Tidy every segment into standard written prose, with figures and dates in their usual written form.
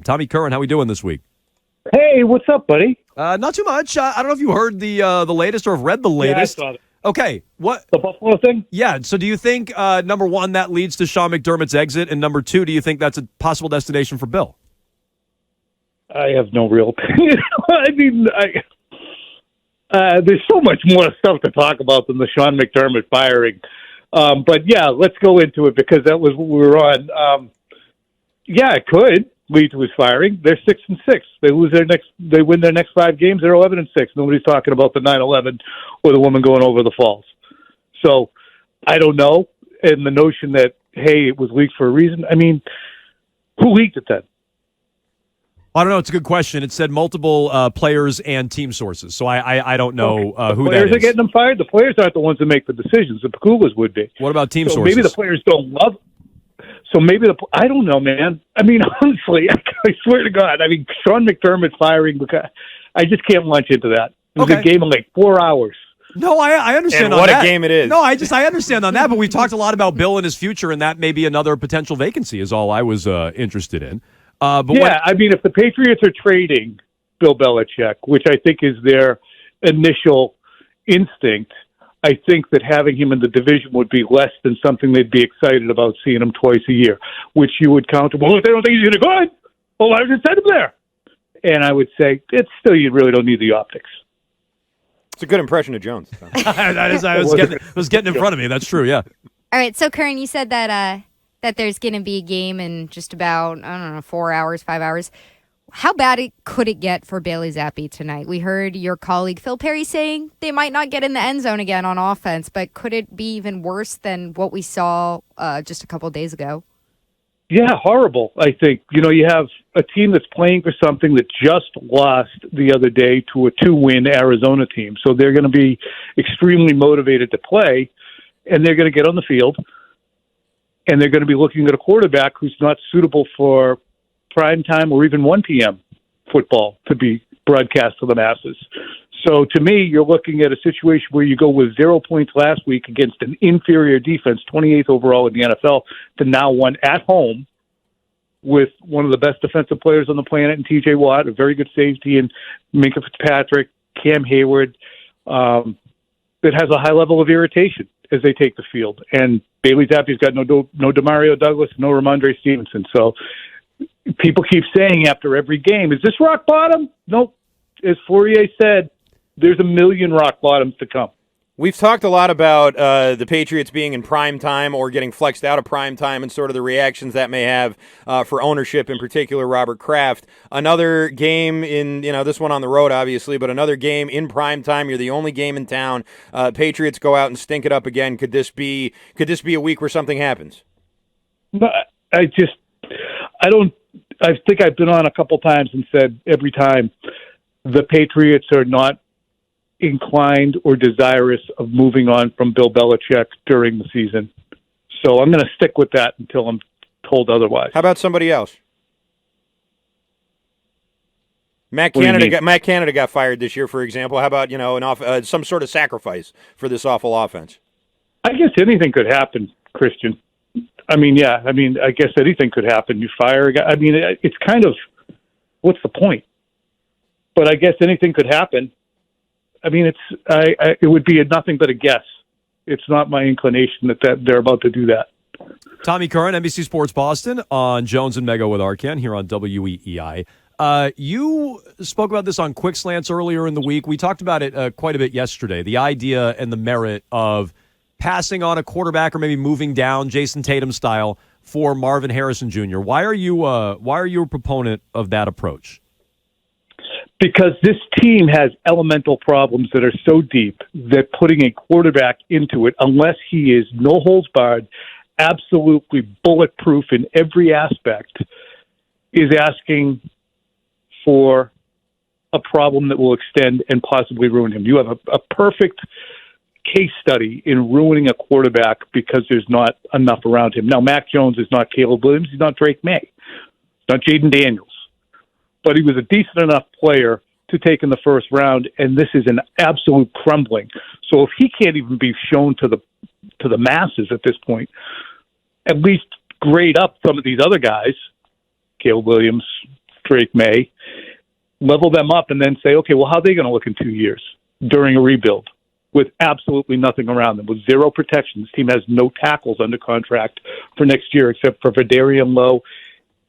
Tommy Curran, how we doing this week? Hey, what's up, buddy? Not too much. I don't know if you heard the latest or have read the latest. Yeah, I saw it. Okay, what? The Buffalo thing? Yeah, so do you think, number one, that leads to Sean McDermott's exit, and number two, do you think that's a possible destination for Bill? I have no real opinion. I mean, there's so much more stuff to talk about than the Sean McDermott firing. But, yeah, let's go into it because that was what we were on. Yeah, it could lead to his firing. They're 6-6. They win their next 5 games. They're 11-6. Nobody's talking about the 9/11 or the woman going over the falls. So I don't know. And the notion that, hey, it was leaked for a reason. I mean, who leaked it then? I don't know. It's a good question. It said multiple players and team sources, so I don't know who that is. The players are getting them fired. The players aren't the ones that make the decisions. The Pakulas would be. What about team so sources? Maybe the players don't love. So maybe I don't know, man. I mean, honestly, I swear to God. I mean, Sean McDermott firing, because I just can't launch into that. It was a game in like 4 hours. No, I understand. And on what that. a game it is. No, I understand on that, but we've talked a lot about Bill and his future, and that may be another potential vacancy. Is all I was interested in. I mean, if the Patriots are trading Bill Belichick, which I think is their initial instinct, I think that having him in the division would be less than something they'd be excited about seeing him twice a year, which you would counter, well, if they don't think he's going to go ahead, well, why did send him there? And I would say, it's still, you really don't need the optics. It's a good impression of Jones. I was getting in front of me. That's true, yeah. All right, so Curran, you said that there's going to be a game in just about, 4 hours, 5 hours. How bad could it get for Bailey Zappi tonight? We heard your colleague Phil Perry saying they might not get in the end zone again on offense, but could it be even worse than what we saw just a couple of days ago? Yeah, horrible, I think. You have a team that's playing for something that just lost the other day to a 2-win Arizona team. So they're going to be extremely motivated to play, and they're going to get on the field, and they're going to be looking at a quarterback who's not suitable for prime time or even 1 p.m. football to be broadcast to the masses. So to me, you're looking at a situation where you go with 0 points last week against an inferior defense, 28th overall in the NFL, to now one at home with one of the best defensive players on the planet in T.J. Watt, a very good safety, and Minkah Fitzpatrick, Cam Hayward, that has a high level of irritation as they take the field. And Bailey Zappi's got no Demario Douglas, no Ramondre Stevenson. So people keep saying after every game, is this rock bottom? Nope. As Fourier said, there's a million rock bottoms to come. We've talked a lot about the Patriots being in prime time or getting flexed out of prime time and sort of the reactions that may have for ownership, in particular Robert Kraft. Another game in, this one on the road, obviously, but another game in prime time. You're the only game in town. Patriots go out and stink it up again. Could this be a week where something happens? No, I think I've been on a couple times and said every time the Patriots are not inclined or desirous of moving on from Bill Belichick during the season. So I'm going to stick with that until I'm told otherwise. How about somebody else? Matt Canada got fired this year, for example. How about some sort of sacrifice for this awful offense? I guess anything could happen, Christian. I guess anything could happen. You fire a guy. I mean, it's kind of, what's the point? But I guess anything could happen. I mean, it would be nothing but a guess. It's not my inclination that they're about to do that. Tommy Curran, NBC Sports Boston, on Jones and Mego with Arcand here on WEEI. You spoke about this on Quick Slants earlier in the week. We talked about it quite a bit yesterday, the idea and the merit of passing on a quarterback or maybe moving down Jason Tatum style for Marvin Harrison Jr. Why are you a proponent of that approach? Because this team has elemental problems that are so deep that putting a quarterback into it, unless he is no holds barred, absolutely bulletproof in every aspect, is asking for a problem that will extend and possibly ruin him. You have a perfect case study in ruining a quarterback because there's not enough around him. Now, Mac Jones is not Caleb Williams. He's not Drake Maye. He's not Jaden Daniels. But he was a decent enough player to take in the first round, and this is an absolute crumbling. So if he can't even be shown to the masses at this point, at least grade up some of these other guys, Caleb Williams, Drake Maye, level them up, and then say, okay, well, how are they going to look in 2 years during a rebuild with absolutely nothing around them, with zero protection? This team has no tackles under contract for next year except for Vidarian Lowe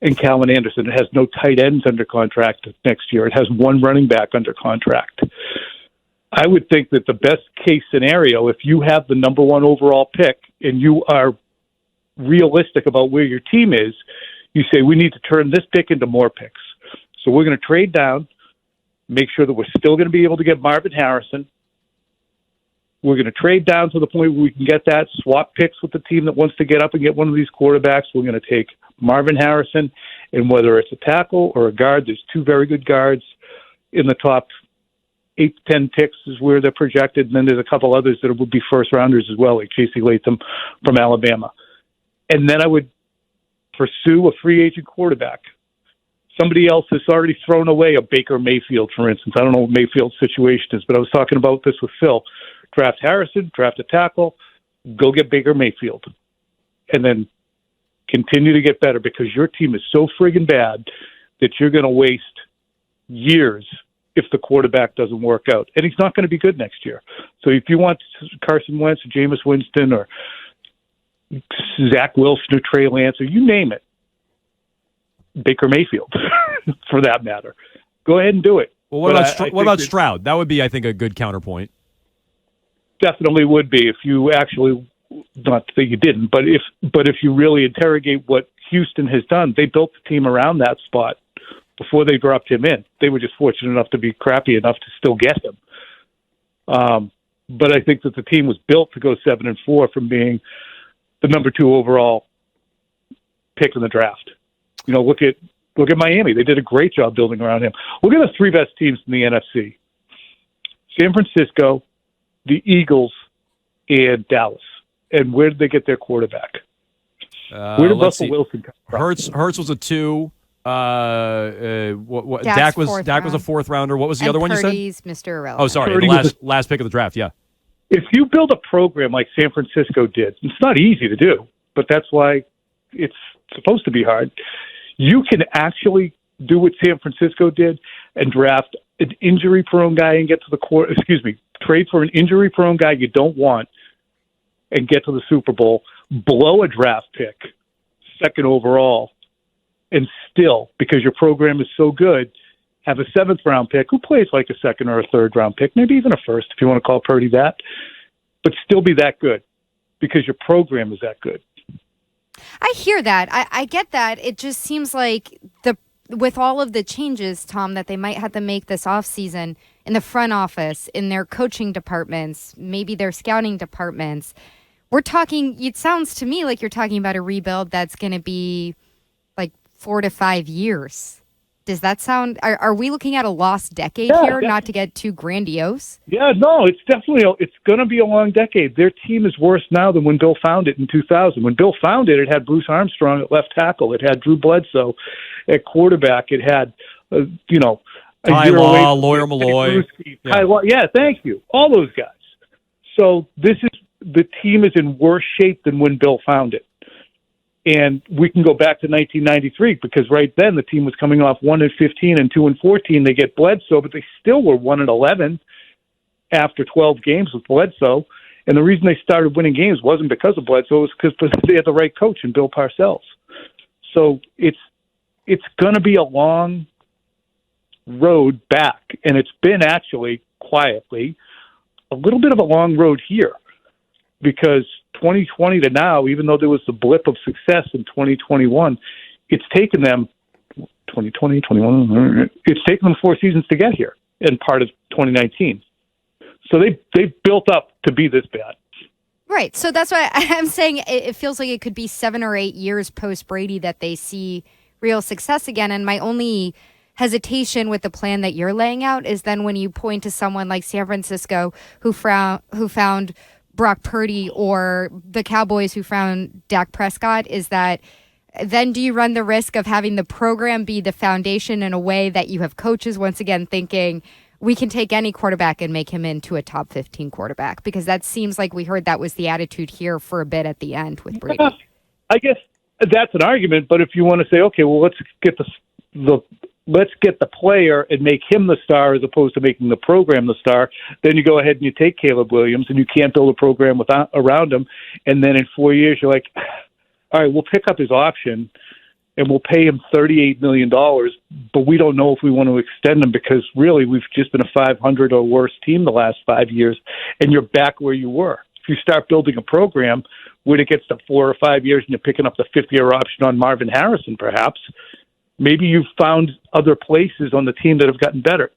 and Calvin Anderson. It has no tight ends under contract next year. It has one running back under contract. I would think that the best case scenario, if you have the number one overall pick and you are realistic about where your team is, you say, we need to turn this pick into more picks. So we're going to trade down, make sure that we're still going to be able to get Marvin Harrison. We're going to trade down to the point where we can get that, swap picks with the team that wants to get up and get one of these quarterbacks. We're going to take Marvin Harrison, and whether it's a tackle or a guard, there's two very good guards in the top 8 to 10 picks is where they're projected, and then there's a couple others that would be first-rounders as well, like Casey Latham from Alabama. And then I would pursue a free agent quarterback. Somebody else has already thrown away a Baker Mayfield, for instance. I don't know what Mayfield's situation is, but I was talking about this with Phil. Draft Harrison, draft a tackle, go get Baker Mayfield, and then continue to get better, because your team is so friggin' bad that you're going to waste years if the quarterback doesn't work out. And he's not going to be good next year. So if you want Carson Wentz or Jameis Winston or Zach Wilson or Trey Lance or you name it, Baker Mayfield, for that matter, go ahead and do it. Well, what about Stroud? That would be, I think, a good counterpoint. Definitely would be if you actually, not that you didn't, but if you really interrogate what Houston has done, they built the team around that spot before they dropped him in. They were just fortunate enough to be crappy enough to still get him. But I think that the team was built to go 7-4 from being the number 2 overall pick in the draft. You know, look at Miami. They did a great job building around him. Look at the 3 best teams in the NFC: San Francisco, the Eagles, and Dallas. And where did they get their quarterback? Where did Russell Wilson come from? Hurts was a 2. Dak was a 4th rounder. What was the other one Purdy's you said? Mr. Irrelevant. Oh, sorry, the last pick of the draft. Yeah. If you build a program like San Francisco did, it's not easy to do, but that's why it's supposed to be hard. You can actually do what San Francisco did and draft an injury-prone guy and get to the court. Trade for an injury-prone guy you don't want and get to the Super Bowl. Blow a draft pick, 2nd overall, and still, because your program is so good, have a 7th-round pick who plays like a 2nd or a 3rd-round pick, maybe even a 1st if you want to call Purdy that, but still be that good because your program is that good. I hear that. I get that. It just seems like with all of the changes, Tom, that they might have to make this offseason in the front office, in their coaching departments, maybe their scouting departments, it sounds to me like you're talking about a rebuild that's going to be like 4 to 5 years. Does that sound, are we looking at a lost decade here, definitely. Not to get too grandiose? Yeah, no, it's definitely, it's going to be a long decade. Their team is worse now than when Bill found it in 2000. When Bill found it, it had Bruce Armstrong at left tackle. It had Drew Bledsoe at quarterback. It had, Ty Law, Lawyer Malloy. Yeah, thank you. All those guys. So the team is in worse shape than when Bill found it. And we can go back to 1993 because right then the team was coming off 1-15 and 2-14. They get Bledsoe, but they still were 1-11 after 12 games with Bledsoe. And the reason they started winning games wasn't because of Bledsoe; it was because they had the right coach in Bill Parcells. So it's going to be a long road back, and it's been actually quietly a little bit of a long road here because 2020 to now, even though there was the blip of success in 2021, it's taken them 2020, 21. It's taken them 4 seasons to get here, and part of 2019. So they built up to be this bad. Right. So that's why I'm saying it feels like it could be 7 or 8 years post Brady that they see real success again. And my only hesitation with the plan that you're laying out is then when you point to someone like San Francisco who found Brock Purdy or the Cowboys who found Dak Prescott, is that then do you run the risk of having the program be the foundation in a way that you have coaches once again thinking we can take any quarterback and make him into a top 15 quarterback? Because that seems like we heard that was the attitude here for a bit at the end with Brady. I guess that's an argument, but if you want to say, okay, well, let's get the let's get the player and make him the star as opposed to making the program the star. Then you go ahead and you take Caleb Williams, and you can't build a program around him. And then in 4 years, you're like, all right, we'll pick up his option, and we'll pay him $38 million, but we don't know if we want to extend him because really we've just been a 500 or worse team the last 5 years, and you're back where you were. If you start building a program when it gets to 4 or 5 years and you're picking up the fifth-year option on Marvin Harrison, perhaps, maybe you've found other places on the team that have gotten better.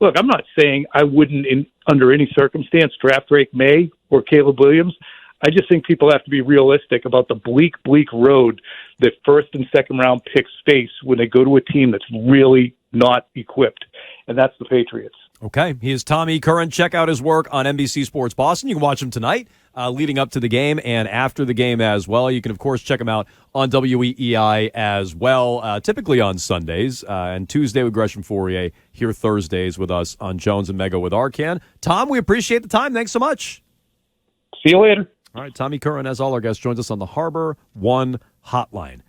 Look, I'm not saying I wouldn't, under any circumstance, draft Drake Maye or Caleb Williams. I just think people have to be realistic about the bleak road that first and second round picks face when they go to a team that's really not equipped, and that's the Patriots. Okay, he is Tommy Curran. Check out his work on NBC Sports Boston. You can watch him tonight, leading up to the game and after the game as well. You can, of course, check him out on WEEI as well, typically on Sundays, and Tuesday with Gresham Fourier, here Thursdays with us on Jones and Mego with Arcand. Tom, we appreciate the time. Thanks so much. See you later. All right, Tommy Curran, as all our guests, joins us on the Harbor One Hotline.